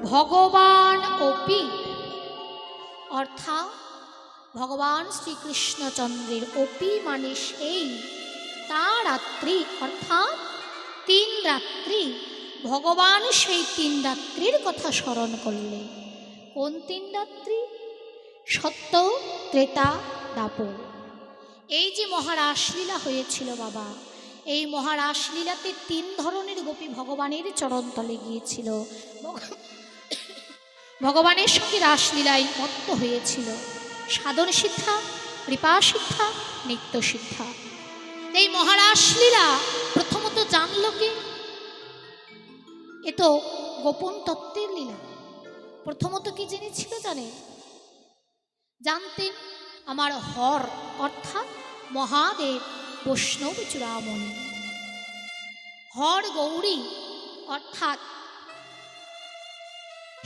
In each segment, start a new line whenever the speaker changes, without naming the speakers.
ভগবান অপি অর্থাৎ ভগবান শ্রীকৃষ্ণচন্দ্রের অপি মানে সেই তা রাত্রি অর্থাৎ 3 রাত্রি ভগবান সেই 3 রাত্রির কথা স্মরণ করলেন। কোন 3 রাত্রি? সত্য, ত্রেতা, দ্বাপর। এই যে মহারাসলীলা হয়েছিল বাবা, এই মহারাসলীলাতে 3 ধরনের গোপী ভগবানের চরণতলে গিয়েছিল, ভগবানের সঙ্গে রাসলীলায় মত্ত হয়েছিল। সাধন সিদ্ধা, কৃপা সিদ্ধা, নিত্য সিদ্ধা। এই মহারাসলীলা প্রথমত জানল কে? এ তো গোপন তত্ত্বের লীলা। প্রথমত কি জেনেছিল জানে? জানতেন আমার হর অর্থাৎ মহাদেব বৈষ্ণব চূড়ামণি, হর গৌরী অর্থাৎ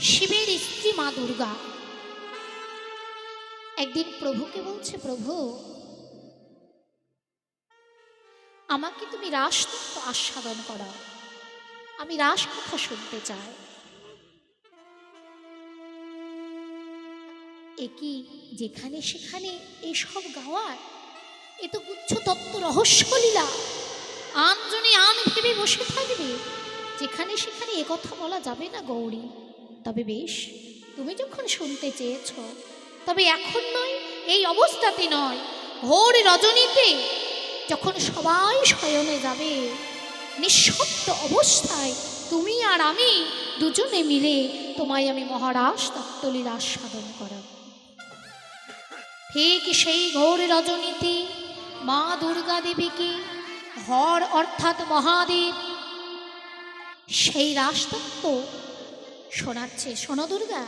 শিবের স্ত্রী মা দুর্গা। একদিন প্রভুকে বলছে, প্রভু আমাকে তুমি রাসতত্ত্ব আস্বাদন করাও, আমি রাস কথা শুনতে চাই। একই যেখানে সেখানে এসব গাওয়ার, এ তো গুচ্ছ তত্ত্ব রহস্যলীলা। আনজনে আন ভেবে বসে থাকবে, যেখানে সেখানে এ কথা বলা যাবে না গৌরী। তবে বেশ, তুমি যখন শুনতে চেয়েছ, তবে এখন নয়, এই অবস্থাতে নয়, ভোর রজনীতে যখন সবাই শয়নে যাবে, নিঃশব্দ অবস্থায় তুমি আর আমি দুজনে মিলে তোমায় আমি মহারাস তত্ত্বলীলা আস্বাদন করাব। ঠিক সেই ঘোর রজনীতে মা দুর্গা দেবীকে হর অর্থাৎ মহাদেব সেই রাসতত্ত্ব শোনাচ্ছে। শোনো দুর্গা,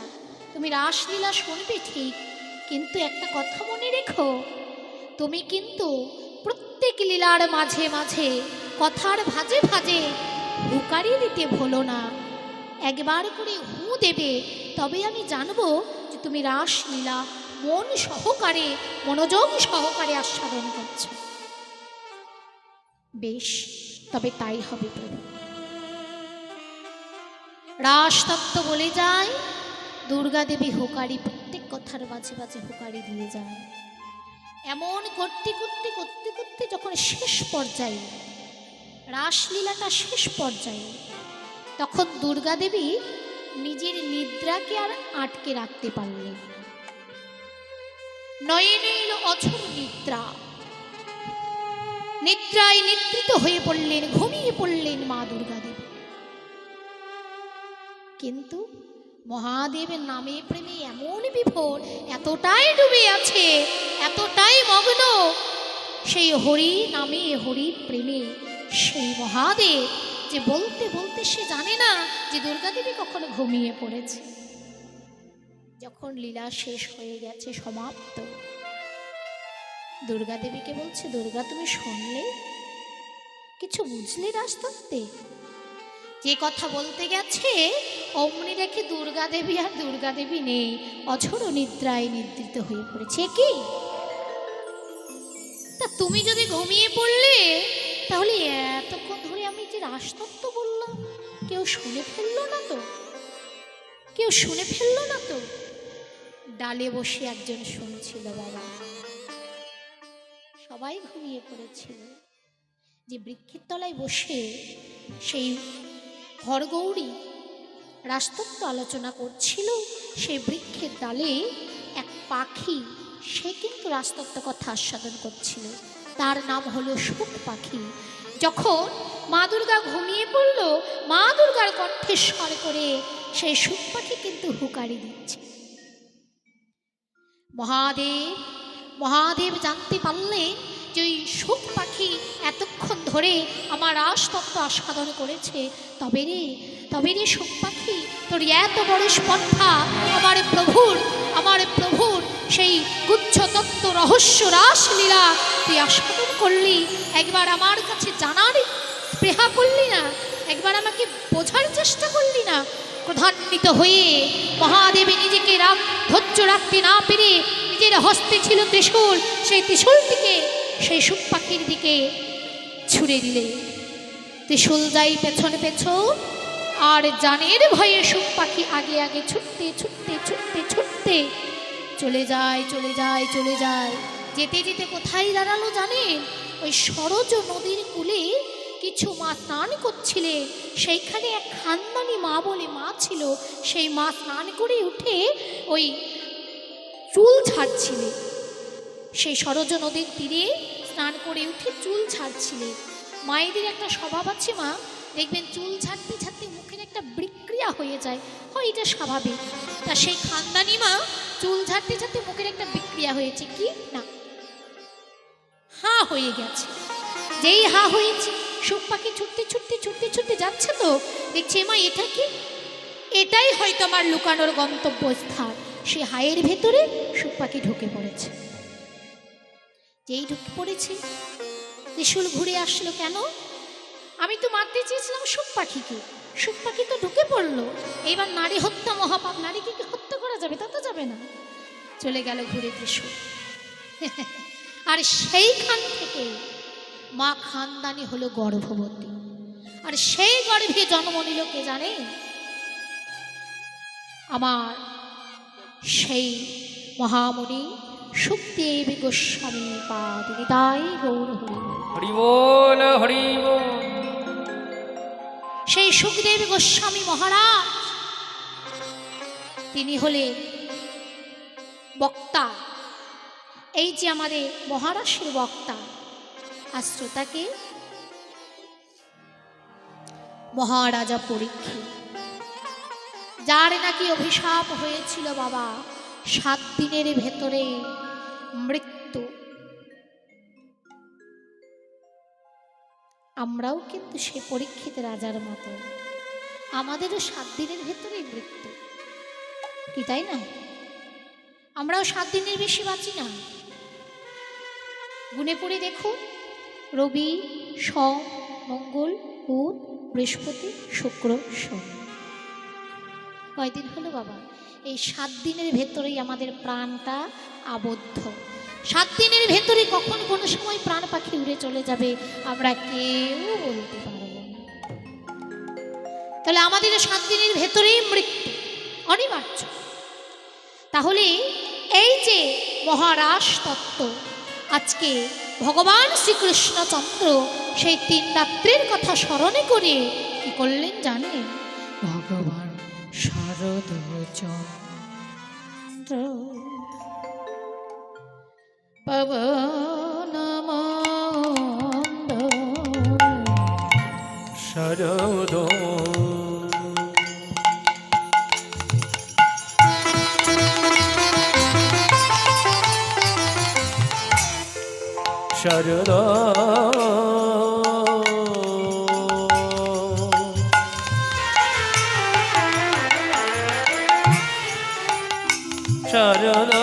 তুমি রাসলীলা শুনবে ঠিক, কিন্তু একটা কথা মনে রেখো, তুমি কিন্তু প্রত্যেক লীলার মাঝে মাঝে কথার ভাজে ভাজে হুঁকারি দিতে ভুলো না। একবার করে হু দেবে, তবে আমি জানবো যে তুমি রাসলীলা মন সহকারে, মনোযোগ সহকারে আস্বাদন করছো। বেশ, তবে তাই হবে প্রভু। রাসতত্ত্ব বলে যায়, দুর্গা দেবী হুঁকারি, প্রত্যেক কথার মাঝে মাঝে হুঁকারি দিয়ে যায়। এমন করতে করতে করতে করতে যখন শেষ পর্যায়ে, রাসলীলাটা শেষ পর্যায়ে, তখন দুর্গা দেবী নিজের নিদ্রাকে আর আটকে রাখতে পারলেন। নয়নের অঝোর নিদ্রা, নিদ্রায় নিদ্রিত হয়ে পড়লেন, ঘুমিয়ে পড়লেন মা দুর্গা দেবী। কিন্তু মহাদেবের নামে প্রেমে এমন বিভোর, এতটাই ডুবে আছে, এতটাই মগ্ন সেই হরি নামে, হরি প্রেমে, সেই মহাদেব যে বলতে বলতে সে জানে না যে দুর্গা দেবী কখনো ঘুমিয়ে পড়েছে। যখন লীলা শেষ হয়ে গেছে, সমাপ্ত, দুর্গা দেবীকে বলছে, দুর্গা তুমি শুনলে, কিছু বুঝলে রাসতত্ত্বে? যে কথা বলতে গেছে অমনি রেখে দুর্গা দেবী আর দুর্গা দেবী নেই, অঝোর নিদ্রায় নিদ্রিত হয়ে পড়েছে। কি তা তুমি যদি ঘুমিয়ে পড়লে, তাহলে এতক্ষণ ধরে আমি যে রাসতত্ত্ব বললাম কেউ শুনে ফেললো না তো? কেউ শুনে ফেললো না তো? ডালে বসে একজন শুনছিল বাবা, সবাই ঘুমিয়ে পড়েছিল। যে বৃক্ষের তলায় বসে সেই হরগৌরী রাসতত্ত্ব আলোচনা করছিল, সেই বৃক্ষের ডালে এক পাখি, সে কিন্তু রাসতত্ত্ব কথা আস্বাদন করছিল। তার নাম হলো সুখ পাখি। যখন মা দুর্গা ঘুমিয়ে পড়ল, মা দুর্গার কণ্ঠস্বর করে সেই সুখ পাখি কিন্তু হুঁকারি দিচ্ছে। মহাদেব জানতে পারলেন যে ওই সুখ পাখি এতক্ষণ ধরে আমার রাসতত্ত্ব আস্বাদন করেছে। তবে রে সুখ পাখি, তোর এত বড় স্পর্ধা আমার প্রভুর সেই গুচ্ছ তত্ত্ব রহস্য রাসলীলা তুই আস্বাদন করলি, একবার আমার কাছে জানার স্পৃহা করলি না, একবার আমাকে বোঝার চেষ্টা করলি না। ক্রোধান্বিত হয়ে মহাদেবী নিজেকে ধৈর্য রাখতে না পেরে নিজের হস্তে ছিল ত্রিশূল, সেই ত্রিশূলটিকে সেই সুখ পাখির দিকে ছুড়ে দিলে। ত্রিশূল যাই পেছন পেছন, আর জানের ভয়ে সুখ পাখি আগে আগে ছুটতে ছুটতে ছুটতে ছুটতে চলে যায় চলে যায় চলে যায়। যেতে যেতে কোথায় দাঁড়ালো জানেন? ওই সরজ নদীর কূলে কিছু মা স্নান করছিলেন। সেইখানে এক খানদানি মা বলে মা ছিল, সেই মা স্নান করে উঠে ওই চুল ছাড়ছিলেন। সেই সরজ নদীর তীরে স্নান করে উঠে চুল ছাড়ছিলেন। মায়েদের একটা স্বভাব আছে মা, দেখবেন চুল ছাড়তে ছাড়তে মুখের একটা বিক্রিয়া হয়ে যায়, হয় এটা স্বাভাবিক। তা সেই খানদানি মা চুল ছাড়তে ছাড়তে মুখের একটা বিক্রিয়া হয়েছে, কি না হা হয়ে গেছে। যেই হা হয়েছে, সুখ পাখি ছুটতে ছুটতে ছুটতে ছুটতে যাচ্ছে, তো দেখছে মা এটা কি, এটাই হয়তো আমার লুকানোর গন্তব্যস্থান। সে হায়ের ভেতরে সুখ পাখি ঢুকে পড়েছে। যেই ঢুকে পড়েছে, ত্রিশূল ঘুরে আসলো। কেন? আমি তো মারতে চেয়েছিলাম সুখ পাখিকে, সুখ পাখি তো ঢুকে পড়লো। এবার নারী হত্যা মহাপাপ, নারীকে কি হত্যা করা যাবে? তা তো যাবে না। চলে গেল ঘুরে ত্রিশূল। আর সেইখান থেকে মা খানদানি হলো গর্ভবতী। আর সেই গর্ভে জন্ম নিল কে জানে? আমার সেই মহামুনি সুখদেব গোস্বামী পাদ। নিতাই গৌর হরি বল হরি বল। সেই সুখদেব গোস্বামী মহারাজ, তিনি হলেন বক্তা। এই যে আমাদের মহারাষ্ট্রের বক্তা, আর শ্রোতাকে মহারাজা পরীক্ষিত, যার নাকি অভিশাপ হয়েছিল বাবা 7 দিনের ভেতরে মৃত্যু। আমরাও কিন্তু সে পরীক্ষিত রাজার মতো, আমাদেরও 7 দিনের ভেতরে মৃত্যু, কি তাই না? আমরাও 7 দিনের বেশি বাঁচি না। গুনে পড়ে দেখুন, রবি, সোম, মঙ্গল, বুধ, বৃহস্পতি, শুক্র, শনি, কয়দিন হলো বাবা? এই 7 দিনের ভেতরেই আমাদের প্রাণটা আবদ্ধ। 7 দিনের ভেতরে কখন কোনো সময় প্রাণ পাখি উড়ে চলে যাবে আমরা কেউ বলতে পারব না। তাহলে আমাদের 7 দিনের ভেতরেই মৃত্যু অনিবার্য। তাহলে এই যে মহারাজ তত্ত্ব, আজকে ভগবান শ্রীকৃষ্ণচন্দ্র সেই 3 রাত্রির কথা স্মরণে করে কি করলেন জানেন? ভগবান শারদচন্দ্র পবনমন্দ শারদ শারদ শারদ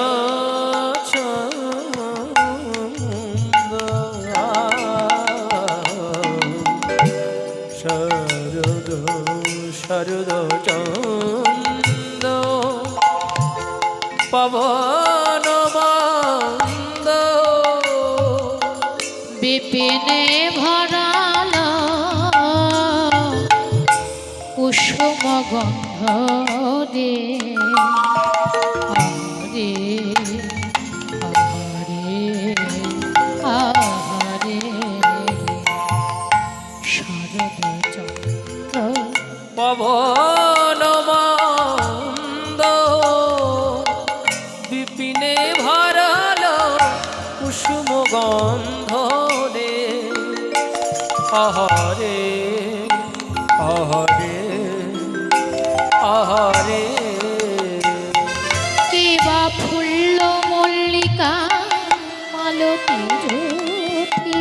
শারদ শারদ চন্দ পবন বন্দ বিপিনে ভরাল কুসুম গন্ধ দে হরে হরে হরে শারদ চন্দ্র পবন বন্দ বিপিনে ভরাল কুসুম গন্ধ দে হরে হরে হরে। কেবা ফুল্ল মল্লিকা মালতী জ্যোতি,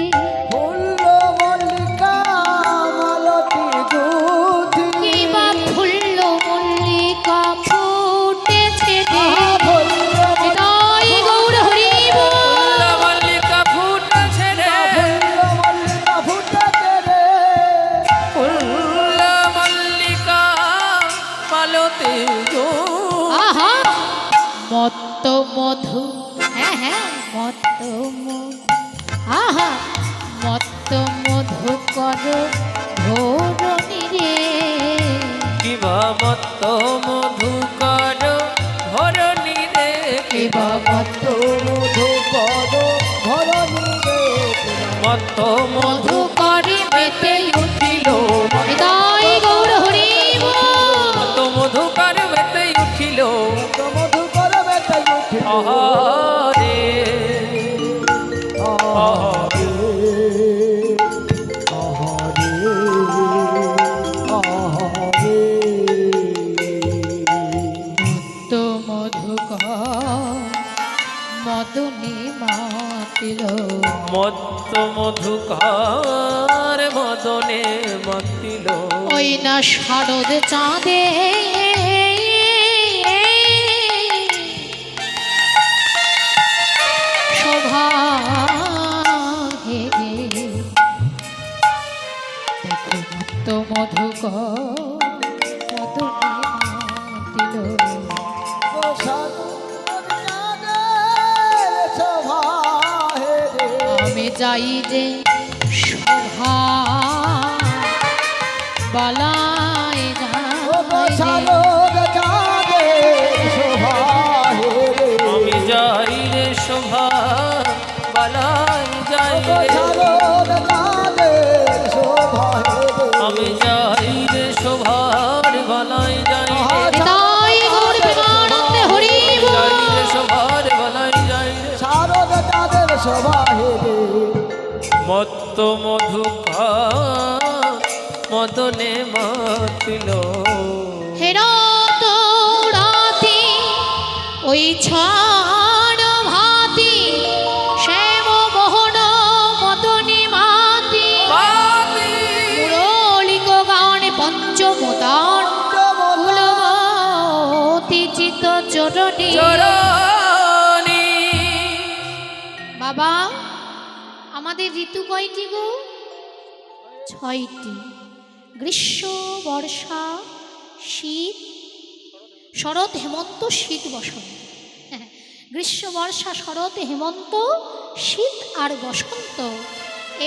ফুল্ল মল্লিকা মালতী জ্যোতি, কেবা ফুল্ল মল্লিকা ফুটেছে রে, হৃদয় গৌর হরি বল। মল্লিকা ফুটেছে রে, ফুল্ল মল্লিকা ফুটেছে রে, ফুল্ল মল্লিকা মালতী জ্যোতি। আহা মত্ত মধু, হ্যাঁ হ্যাঁ মত্ত মধু, আহা মত্ত মধু কর ধরণী রে,
কিবা মত্ত মধুকর ধরণী রে
কিবা মত্ত মধুকর ধরণী রে
মত্ত মধু
মধুকরে মেতে
উঠিল
হৃদয় গৌর হরি
মত্ত মধুকর বেতে উঠিল
মধুকর বেতে উঠিল
আহারে
আহারে আহারে আহারে
তো মধুকর মদনে মাতিল
মত্ত মধুকর মদনে মাতিল
ওই না শারদ চাঁদে শোভা হেরে দেখো মত্ত মধুকর মদনে মাতিল আমি যাই রে শোভা বালায়
আমি যাই রে শোভা বালাই যাই রে আমি যাই রে শোভার বালাই যাই রে
হৃদয় গৌর প্রেমানন্দে হরি
যাই রে শোভার বালাই যাই রে মত্ত মধুকর মদনে মাতিল
হেরত রাতি ওই ছাড় ভাতি শ্যাম মোহন মদনী মাতি মুরলিক গানে পঞ্চমদান ফুলমতি চিত চরণী
চরণী
বাবা আমাদের ঋতু কয়টি গো? 6টি। গ্রীষ্ম বর্ষা শীত শরৎ হেমন্ত শীত বসন্ত। গ্রীষ্ম বর্ষা শরৎ হেমন্ত শীত আর বসন্ত,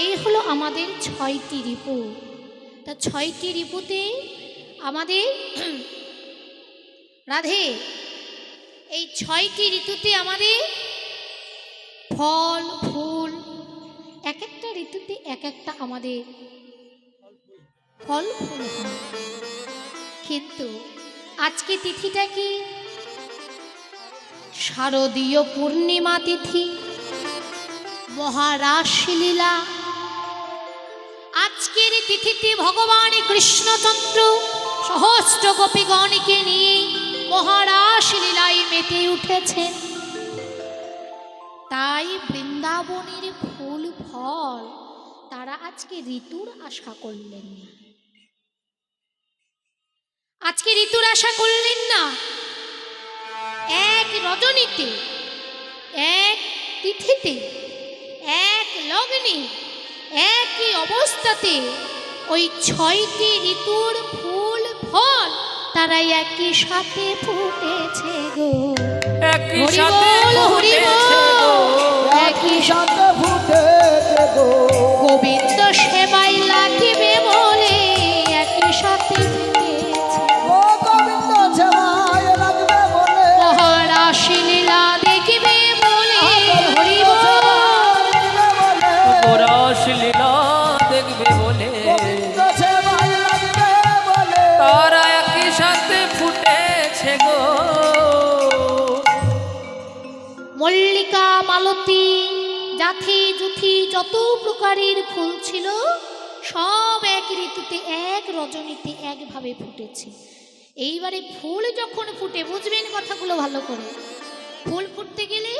এই হলো আমাদের 6টি ঋতু। তা 6টি ঋতুতে আমাদের রাধে এই 6টি ঋতুতে আমাদের ফল ফুল, এক একটা ঋতুতে এক একটা আমাদের ফল ফুল হয়। কিন্তু আজকে তিথিটা কি? শারদীয় পূর্ণিমা তিথি, মহারাসলীলা। আজকের তিথিতে ভগবান কৃষ্ণচন্দ্র সহস্র গোপীগণকে নিয়ে মহারাসলীলায় মেতে উঠেছেন। তাই বৃন্দাবনের ফুল ফল তারা আজকে ঋতুর আশা করলেন না, আজকে ঋতুর আশা করলেন না। এক রজনীতে, এক তিথিতে, এক লগ্নে, একই অবস্থাতে ওই 6টি ঋতুর ফুল ফল তারা একই সাথে ফুটেছে গো।
একই
হরি
সাথে
বল, হরি
ফুটেছে
বল।
গো।
একই
সাথে ফুটেছে গো।
গোবিন্দ সেবায় লাগিবে বলে একই সাথে ফুটেছে।
ও গোবিন্দ সেবায় লাগবে বলে,
মহারাসলীলা দেখিবে বলে হরি বল।
রাসলীলা দেখবে বলে
গোবিন্দ সেবায় লাগবে বলে,
তারা একই সাথে ফুটেছে গো।
মল্লিকা, মালতী, জাথি, জুথি যত প্রকারের ফুল ছিল সব এক ঋতুতে এক রজনীতে একভাবে ফুটেছে। এইবারে ফুল যখন ফুটে, বুঝবেন কথাগুলো ভালো করে, ফুল ফুটতে গেলে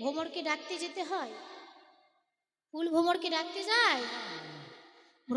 ভ্রমরকে ডাকতে যেতে হয়। ফুল ভ্রমরকে ডাকতে যায়,